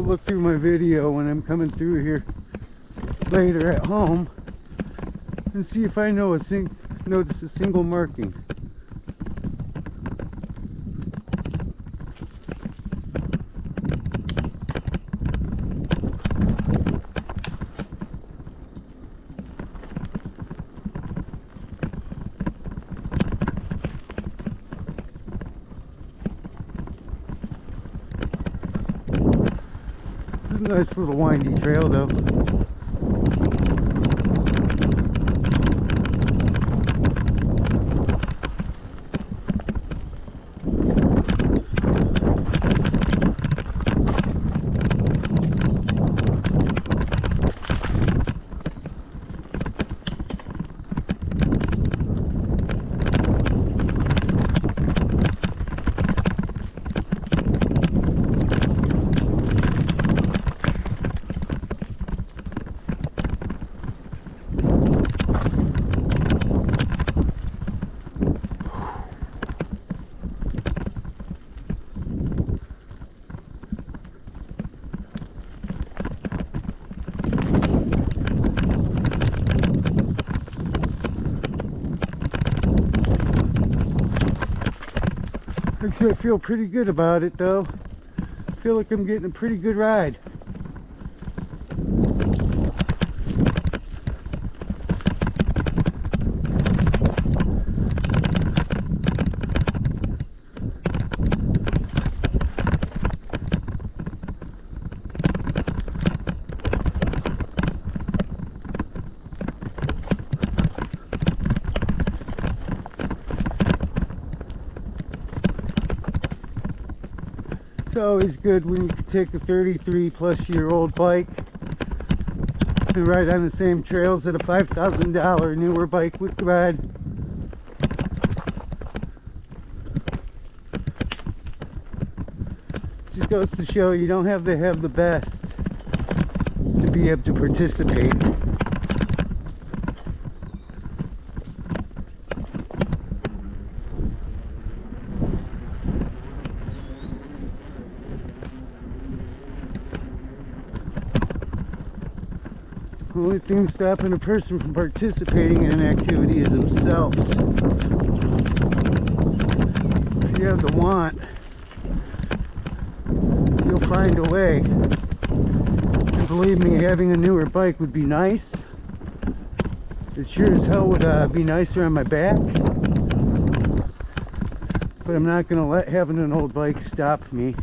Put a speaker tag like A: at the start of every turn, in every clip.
A: look through my video when I'm coming through here later at home and see if I notice a single marking. It's a nice little windy trail though. Actually, I feel pretty good about it though. I feel like I'm getting a pretty good ride. It's always good when you can take a 33-plus-year-old bike and ride on the same trails that a $5,000 newer bike would ride. Just goes to show you don't have to have the best to be able to participate. The only thing stopping a person from participating in an activity is themselves. If you have the want, you'll find a way. And believe me, having a newer bike would be nice. It sure as hell would be nicer on my back. But I'm not going to let having an old bike stop me.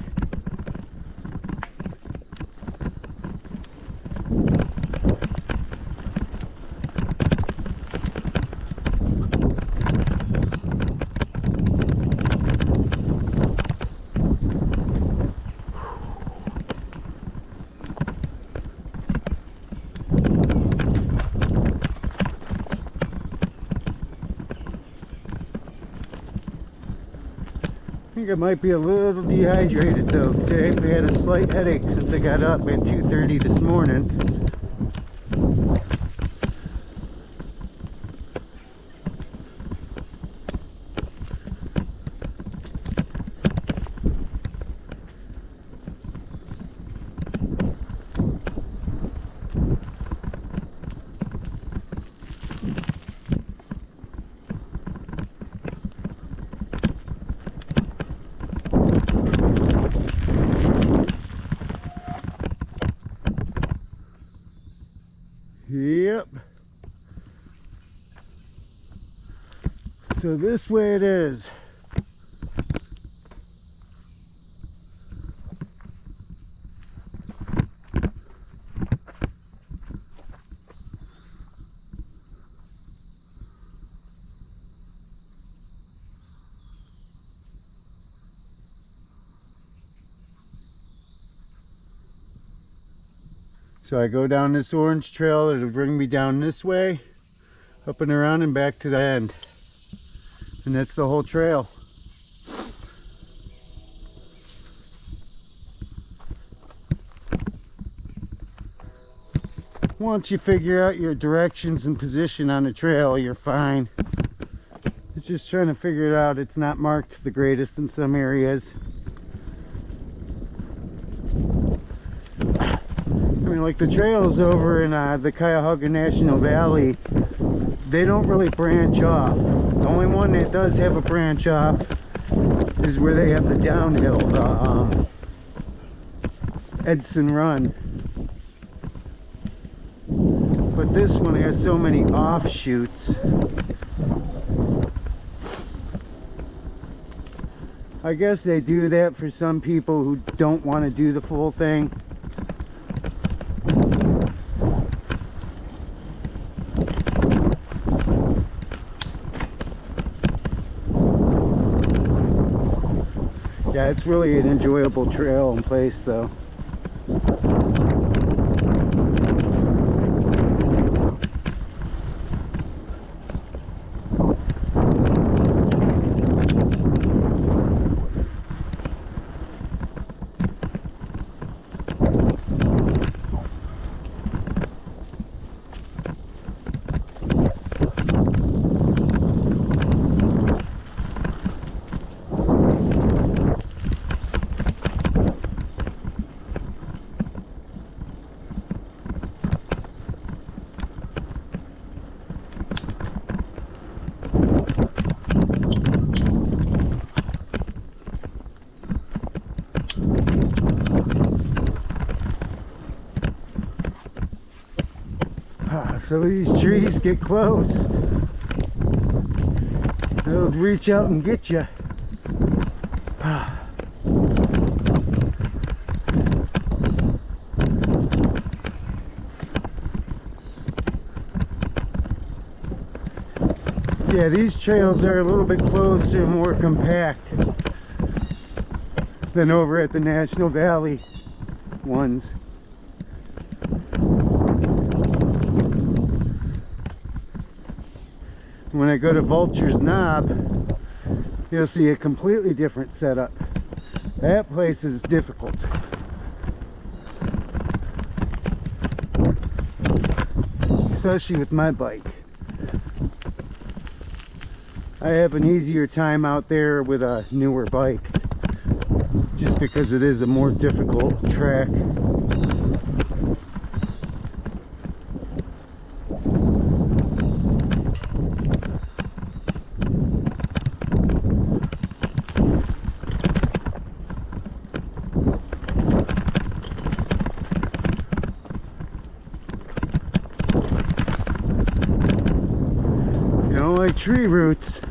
A: I think I might be a little dehydrated though. Today I had a slight headache since I got up at 2:30 this morning. Yep. So this way it is. So I go down this orange trail, it'll bring me down this way, up and around and back to the end. And that's the whole trail. Once you figure out your directions and position on the trail, you're fine. It's just trying to figure it out. It's not marked the greatest in some areas. like the trails over in the Cuyahoga National Valley, they don't really branch off. The only one that does have a branch off is where they have the downhill, the Edson Run. But this one has so many offshoots. I guess they do that for some people who don't want to do the full thing. Yeah, it's really an enjoyable trail and place though. So these trees get close, they'll reach out and get you. Yeah, these trails are a little bit closer and more compact than over at the National Valley ones. When I go to Vulture's Knob, you'll see a completely different setup. That place is difficult. Especially with my bike. I have an easier time out there with a newer bike, just because it is a more difficult track. Tree roots.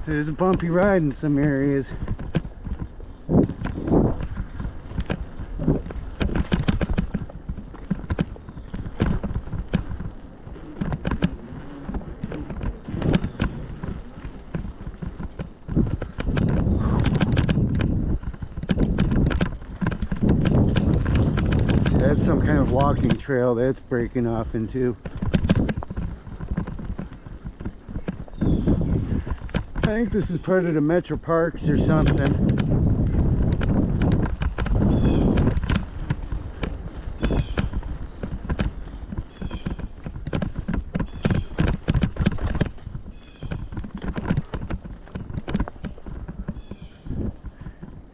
A: There's a bumpy ride in some areas. That's some kind of walking trail that's breaking off into. I think this is part of the Metro Parks or something.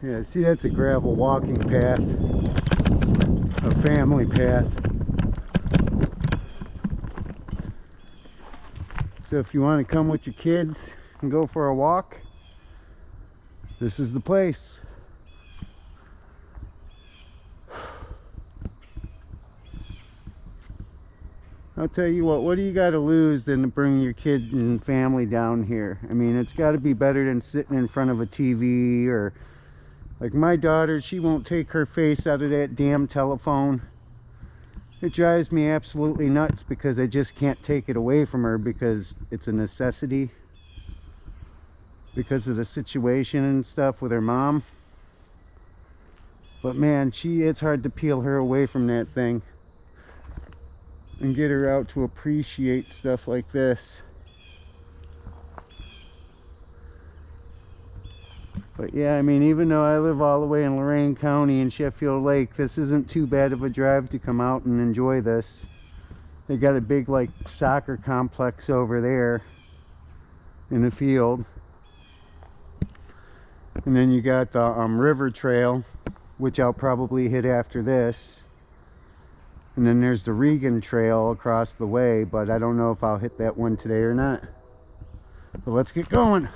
A: Yeah, see, that's a gravel walking path. A family path. So if you want to come with your kids and go for a walk, this is the place. I'll tell you what do you got to lose than to bring your kid and family down here? I mean, it's got to be better than sitting in front of a TV, or like my daughter, she won't take her face out of that damn telephone. It drives me absolutely nuts because I just can't take it away from her because it's a necessity. Because of the situation and stuff with her mom. But man, it's hard to peel her away from that thing and get her out to appreciate stuff like this. But yeah, I mean, even though I live all the way in Lorain County in Sheffield Lake, this isn't too bad of a drive to come out and enjoy this. They got a big like soccer complex over there in the field. And then you got the river trail, which I'll probably hit after this. And then there's the Regan trail across the way, but I don't know if I'll hit that one today or not. But let's get going.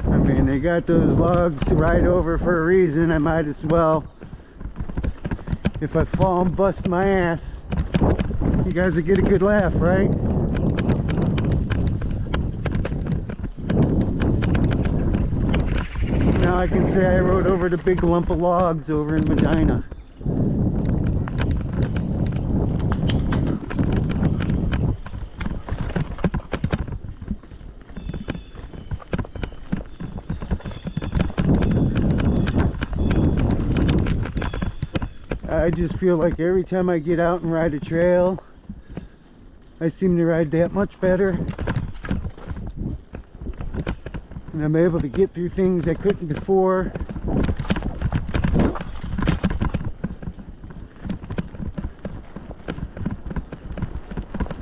A: I mean, they got those logs to ride over for a reason. I might as well. If I fall and bust my ass, you guys will get a good laugh, right? Now I can say I rode over the big lump of logs over in Medina. I just feel like every time I get out and ride a trail, I seem to ride that much better. And I'm able to get through things I couldn't before.